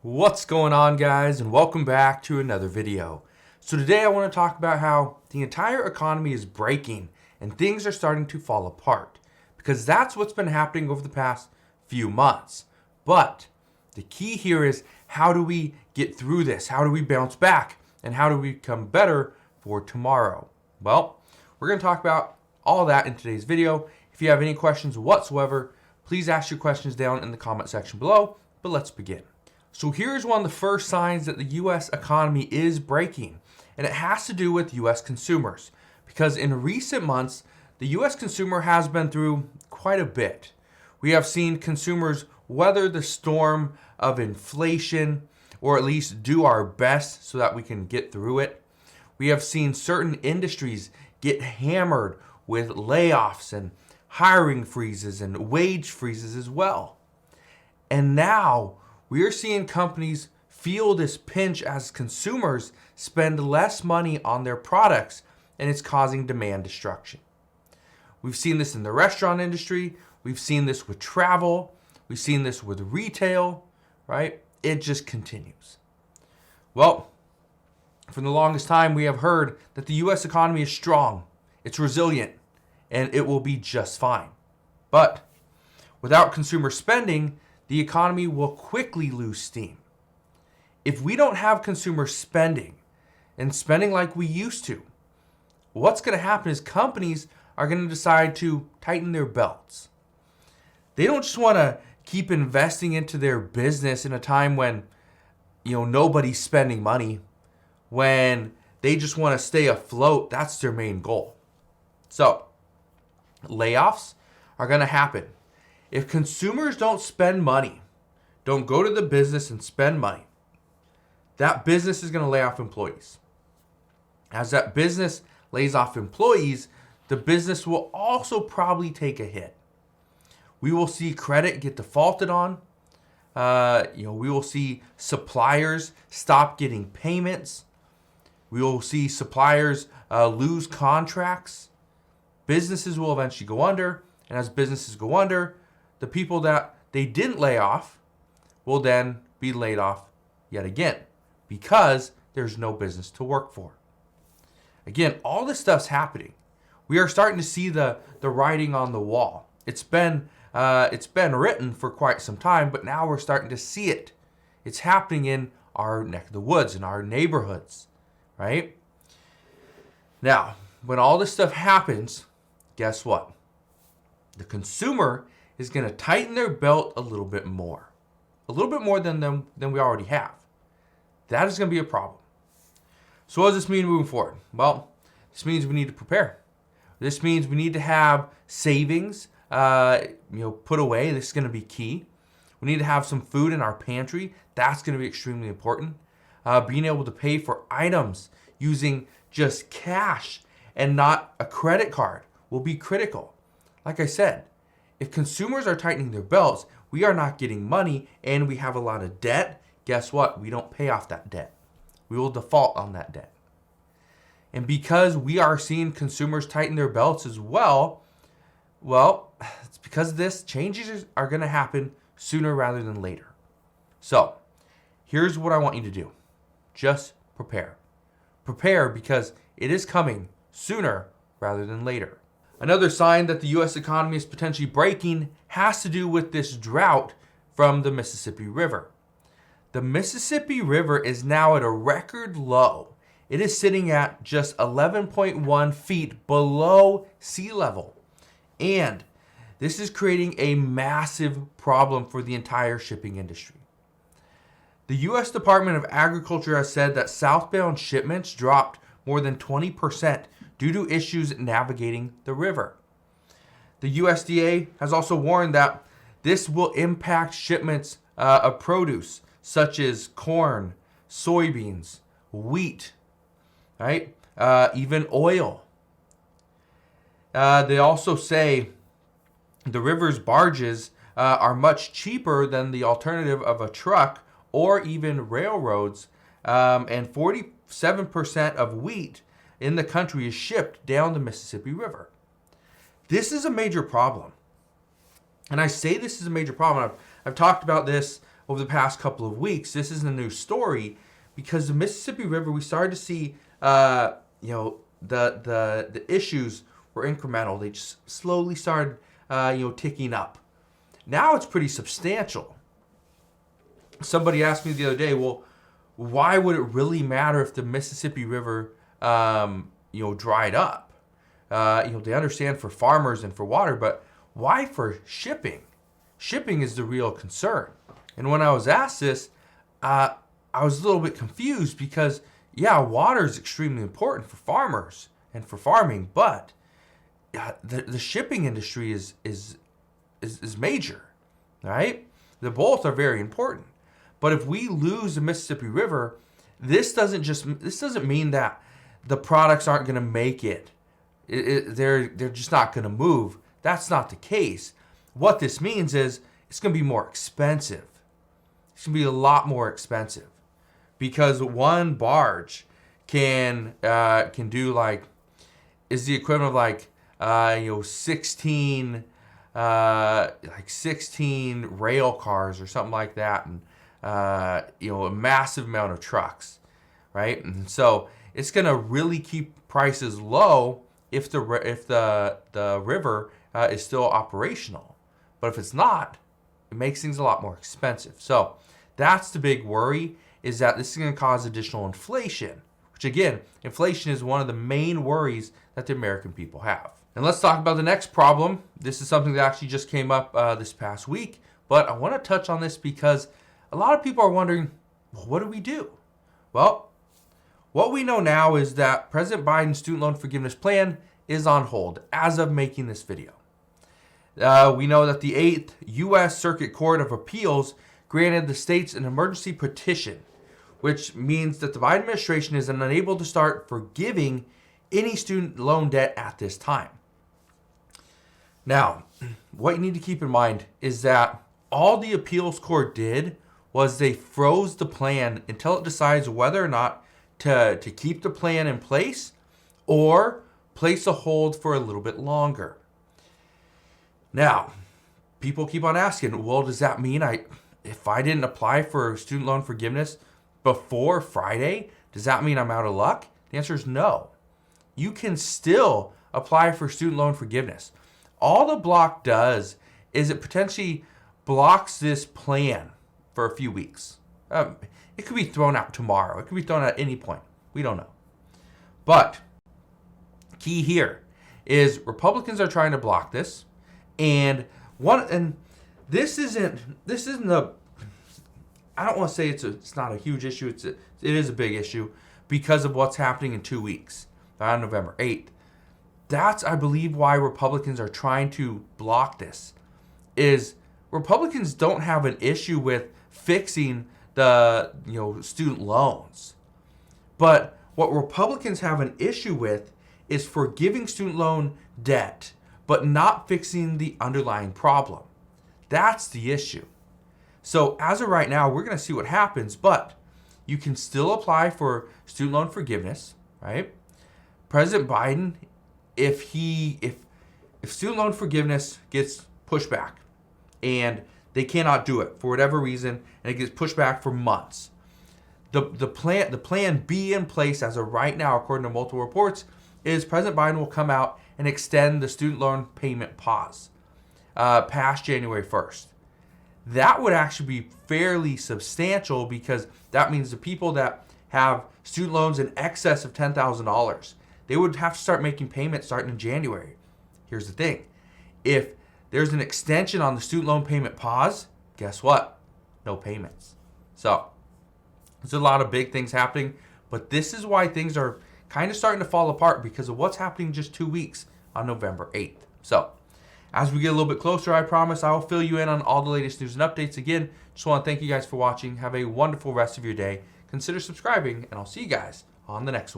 What's going on, guys, and welcome back to another video. So today I want to talk about how the entire economy is breaking and things are starting to fall apart, because that's what's been happening over the past few months. But the key here is, how do we get through this? How do we bounce back? And how do we become better for tomorrow? Well, we're going to talk about all that in today's video. If you have any questions whatsoever, please ask your questions down in the comment section below. But let's begin. So here's one of the first signs that the U.S. economy is breaking, and it has to do with U.S. consumers, because in recent months, the U.S. consumer has been through quite a bit. We have seen consumers weather the storm of inflation, or at least do our best so that we can get through it. We have seen certain industries get hammered with layoffs and hiring freezes and wage freezes as well. And now we are seeing companies feel this pinch as consumers spend less money on their products, and it's causing demand destruction. We've seen this in the restaurant industry. We've seen this with travel. We've seen this with retail, right? It just continues. Well, for the longest time, we have heard that the U.S. economy is strong, it's resilient, and it will be just fine. But without consumer spending, the economy will quickly lose steam. If we don't have consumer spending and spending like we used to, what's going to happen is companies are going to decide to tighten their belts. They don't just want to keep investing into their business in a time when, nobody's spending money, when they just want to stay afloat. That's their main goal. So, layoffs are going to happen. If consumers don't spend money, don't go to the business and spend money, that business is going to lay off employees. As that business lays off employees, the business will also probably take a hit. We will see credit get defaulted on. We will see suppliers stop getting payments. We will see suppliers lose contracts. Businesses will eventually go under, and as businesses go under, the people that they didn't lay off will then be laid off yet again, because there's no business to work for. Again, all this stuff's happening. We are starting to see the writing on the wall. It's been written for quite some time, but now we're starting to see it. It's happening in our neck of the woods, in our neighborhoods, right? Now, when all this stuff happens, guess what? The consumer is going to tighten their belt a little bit more than we already have. That is going to be a problem. So what does this mean moving forward? Well, this means we need to prepare. This means we need to have savings, put away. This is going to be key. We need to have some food in our pantry. That's going to be extremely important. Being able to pay for items using just cash and not a credit card will be critical. Like I said, if consumers are tightening their belts, we are not getting money, and we have a lot of debt. Guess what? We don't pay off that debt. We will default on that debt. And because we are seeing consumers tighten their belts as well, it's because of this, changes are going to happen sooner rather than later. So, here's what I want you to do. Just prepare. Prepare, because it is coming sooner rather than later. Another sign that the U.S. economy is potentially breaking has to do with this drought from the Mississippi River. The Mississippi River is now at a record low. It is sitting at just 11.1 feet below sea level. And this is creating a massive problem for the entire shipping industry. The U.S. Department of Agriculture has said that southbound shipments dropped more than 20% due to issues navigating the river. The USDA has also warned that this will impact shipments of produce such as corn, soybeans, wheat, right? Even oil. They also say the river's barges are much cheaper than the alternative of a truck or even railroads, and 47% of wheat in the country is shipped down the Mississippi River. This is a major problem. And I say this is a major problem. I've talked about this over the past couple of weeks. This isn't a new story because the Mississippi River, we started to see, the issues were incremental. They just slowly started, ticking up. Now it's pretty substantial. Somebody asked me the other day, well, why would it really matter if the Mississippi River, dried up? They understand for farmers and for water, but why for shipping? Shipping is the real concern. And when I was asked this, I was a little bit confused because, water is extremely important for farmers and for farming, but the shipping industry is major, right? They both are very important. But if we lose the Mississippi River, this doesn't mean that the products aren't going to make it. They're just not going to move. That's not the case. What this means is it's going to be more expensive. It's going to be a lot more expensive because one barge can do is the equivalent of 16 16 rail cars or something like that, and a massive amount of trucks, right? And so it's going to really keep prices low if the river is still operational. But if it's not, it makes things a lot more expensive. So that's the big worry, is that this is going to cause additional inflation, which again, inflation is one of the main worries that the American people have. And let's talk about the next problem. This is something that actually just came up this past week, but I want to touch on this because a lot of people are wondering, well, what do we do? Well, what we know now is that President Biden's student loan forgiveness plan is on hold as of making this video. We know that the 8th U.S. Circuit Court of Appeals granted the states an emergency petition, which means that the Biden administration is unable to start forgiving any student loan debt at this time. Now, what you need to keep in mind is that all the appeals court did was they froze the plan until it decides whether or not to keep the plan in place or place a hold for a little bit longer. Now, people keep on asking, well, does that mean if I didn't apply for student loan forgiveness before Friday, does that mean I'm out of luck? The answer is no. You can still apply for student loan forgiveness. All the block does is it potentially blocks this plan for a few weeks. It could be thrown out tomorrow. It could be thrown out at any point. We don't know. But key here is Republicans are trying to block this, and this isn't a. I don't want to say it's not a huge issue. It is a big issue because of what's happening in 2 weeks on November 8th. That's, I believe, why Republicans are trying to block this. Is Republicans don't have an issue with fixing the student loans, but what Republicans have an issue with is forgiving student loan debt, but not fixing the underlying problem. That's the issue. So as of right now, we're going to see what happens, but you can still apply for student loan forgiveness, right? President Biden, if student loan forgiveness gets pushed back and they cannot do it for whatever reason, and it gets pushed back for months, the plan B in place as of right now, according to multiple reports, is President Biden will come out and extend the student loan payment pause past January 1st. That would actually be fairly substantial because that means the people that have student loans in excess of $10,000, they would have to start making payments starting in January. Here's the thing. If there's an extension on the student loan payment pause, guess what? No payments. So there's a lot of big things happening, but this is why things are kind of starting to fall apart because of what's happening just 2 weeks on November 8th. So as we get a little bit closer, I promise I will fill you in on all the latest news and updates. Again, just want to thank you guys for watching. Have a wonderful rest of your day. Consider subscribing, and I'll see you guys on the next one.